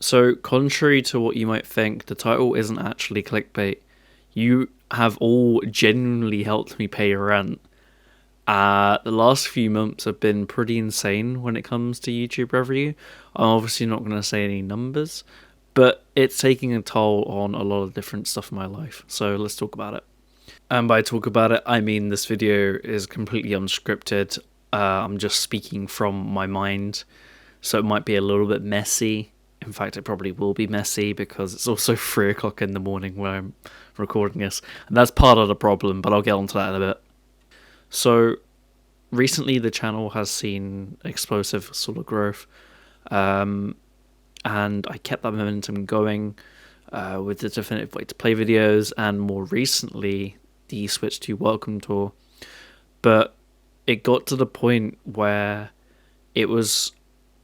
So, contrary to what you might think, the title isn't actually clickbait. You have all genuinely helped me pay rent. The last few months have been pretty insane when it comes to YouTube revenue. I'm obviously not going to say any numbers, but it's taking a toll on a lot of different stuff in my life. So, let's talk about it. And by talk about it, I mean this video is completely unscripted. I'm just speaking from my mind, so it might be a little bit messy. In fact, it probably will be messy because it's also 3 o'clock in the morning where I'm recording this. And that's part of the problem, but I'll get onto that in a bit. So, recently the channel has seen explosive sort of growth. And I kept that momentum going with the Definitive Way to Play videos and more recently the Switch 2 Welcome Tour. But it got to the point where it was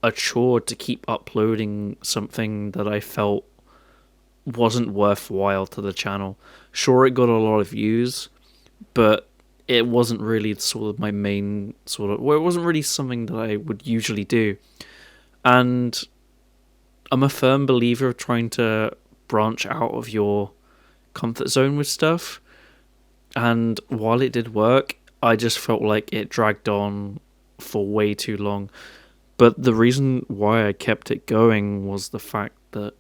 a chore to keep uploading something that I felt wasn't worthwhile to the channel. Sure, it got a lot of views, but it wasn't really sort of my main sort of... Well, it wasn't really something that I would usually do. And I'm a firm believer of trying to branch out of your comfort zone with stuff. And while it did work, I just felt like it dragged on for way too long. But the reason why I kept it going was the fact that,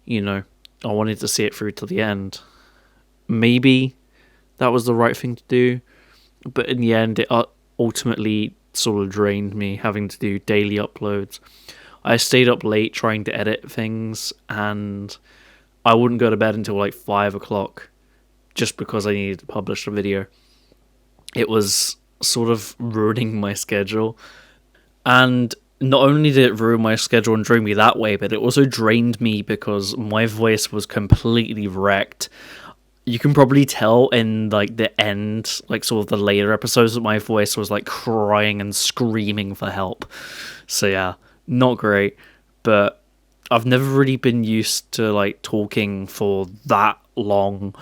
I wanted to see it through to the end. Maybe that was the right thing to do, but in the end, it ultimately sort of drained me having to do daily uploads. I stayed up late trying to edit things, and I wouldn't go to bed until like 5 o'clock just because I needed to publish a video. It was sort of ruining my schedule, and not only did it ruin my schedule and drain me that way, but it also drained me because my voice was completely wrecked. You can probably tell in like the end, like sort of the later episodes, that my voice was like crying and screaming for help. So yeah, not great. But I've never really been used to like talking for that long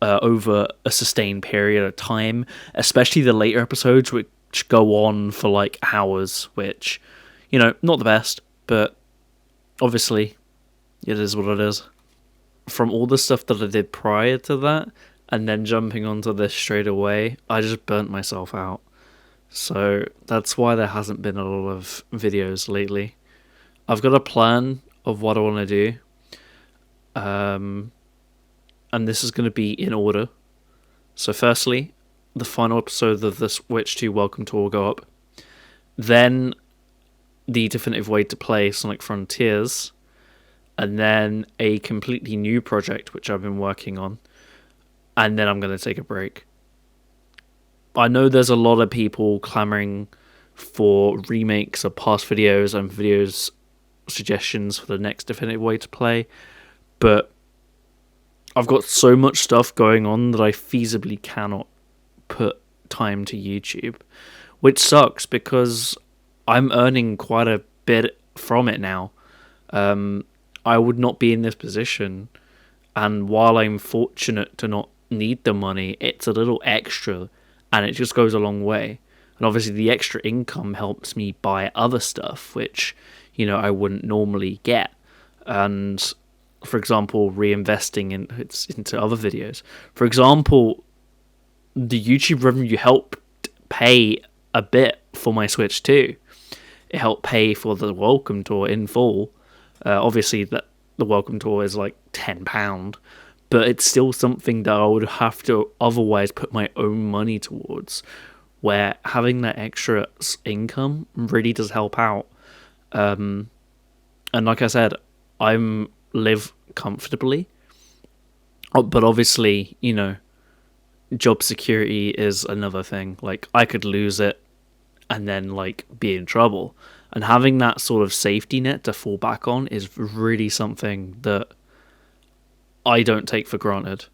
over a sustained period of time, especially the later episodes, which go on for like hours, which, not the best, but obviously it is what it is. From all the stuff that I did prior to that, and then jumping onto this straight away, I just burnt myself out. So that's why there hasn't been a lot of videos lately. I've got a plan of what I want to do. And this is going to be in order. So firstly, the final episode of the Switch 2 Welcome Tour will go up. Then the Definitive Way to Play Sonic Frontiers. And then a completely new project which I've been working on. And then I'm going to take a break. I know there's a lot of people clamoring for remakes of past videos and videos suggestions for the next Definitive Way to Play, but I've got so much stuff going on that I feasibly cannot put time to YouTube, which sucks because I'm earning quite a bit from it now. I would not be in this position, and while I'm fortunate to not need the money, it's a little extra, and it just goes a long way. And obviously the extra income helps me buy other stuff, which, I wouldn't normally get. And, for example, reinvesting into other videos. For example, the YouTube revenue helped pay a bit for my Switch 2. It helped pay for the Welcome Tour in full. Obviously, the Welcome Tour is like £10, but it's still something that I would have to otherwise put my own money towards, where having that extra income really does help out. And like I said, I live comfortably, but obviously, job security is another thing. Like, I could lose it and then like be in trouble. And having that sort of safety net to fall back on is really something that I don't take for granted.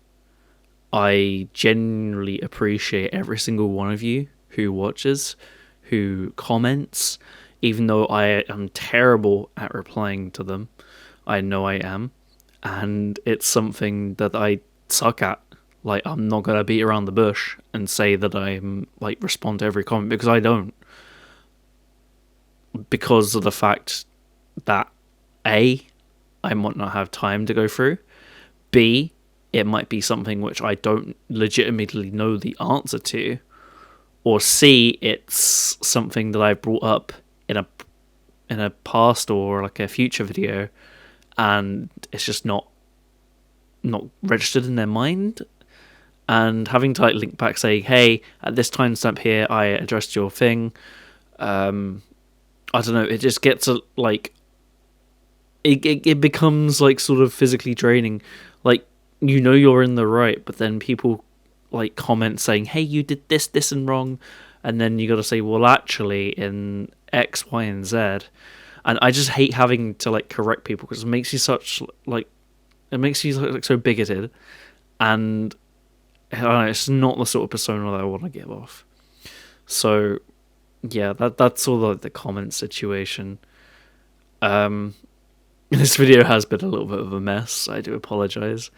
I genuinely appreciate every single one of you who watches, who comments, even though I am terrible at replying to them. I know I am. And it's something that I suck at. Like, I'm not going to beat around the bush and say that I'm, like, respond to every comment, because I don't. Because of the fact that, A, I might not have time to go through. B, it might be something which I don't legitimately know the answer to. Or C, it's something that I brought up in a past or like a future video, and it's just not registered in their mind. And having to like link back saying, hey, at this timestamp here I addressed your thing. I don't know, it just gets like it becomes like sort of physically draining. Like, you know you're in the right, but then people like comment saying, hey, you did this and wrong, and then you got to say, well, actually in X, Y, and Z. And I just hate having to like correct people, because it makes you like so bigoted, and I don't know, it's not the sort of persona that I want to give off. So yeah, that's all the comment situation. This video has been a little bit of a mess. I do apologize,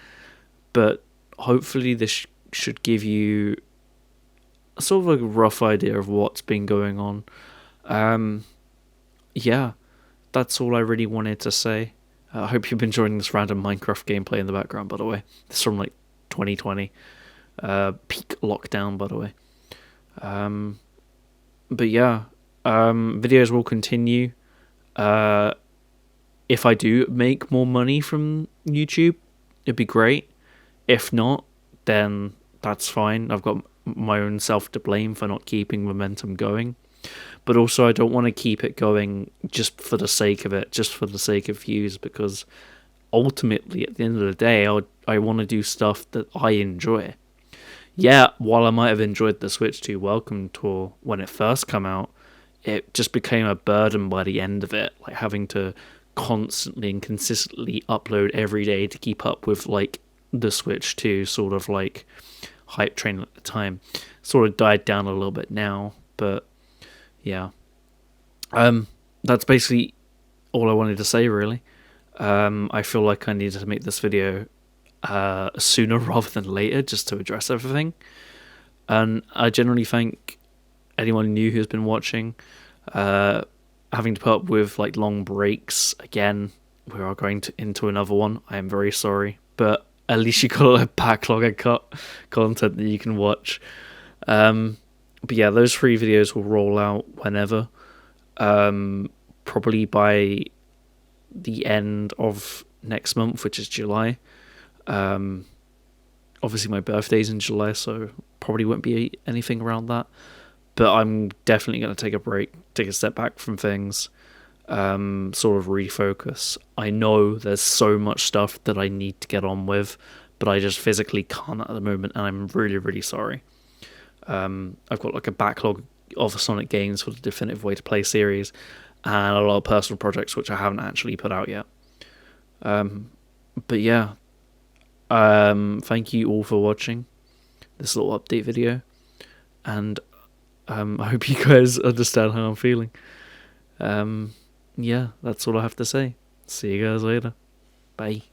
but hopefully this should give you sort of a rough idea of what's been going on. Yeah, that's all I really wanted to say. I hope you've been enjoying this random Minecraft gameplay in the background, by the way. It's from like 2020. Peak lockdown, by the way. But yeah, videos will continue. If I do make more money from YouTube, it'd be great. If not, then that's fine. I've got my own self to blame for not keeping momentum going. But also, I don't want to keep it going just for the sake of it, just for the sake of views, because ultimately, at the end of the day, I want to do stuff that I enjoy. Yeah, while I might have enjoyed the Switch 2 Welcome Tour when it first came out, it just became a burden by the end of it, like having to constantly and consistently upload every day to keep up with like the Switch 2 sort of like hype train at the time. Sort of died down a little bit now, but yeah. That's basically all I wanted to say, really. I feel like I needed to make this video sooner rather than later, just to address everything. And I generally thank anyone new who's been watching. Having to put up with like long breaks again, we are going into another one. I am very sorry, but at least you got a backlog of content that you can watch. But yeah, those 3 videos will roll out whenever. Probably by the end of next month, which is July. Obviously my birthday's in July, so probably won't be anything around that. But I'm definitely going to take a break, take a step back from things, sort of refocus. I know there's so much stuff that I need to get on with, but I just physically can't at the moment, and I'm really, really sorry. I've got like a backlog of the Sonic games for the Definitive Way to Play series, and a lot of personal projects which I haven't actually put out yet. But yeah, thank you all for watching this little update video, and I hope you guys understand how I'm feeling. Yeah, that's all I have to say. See you guys later. Bye.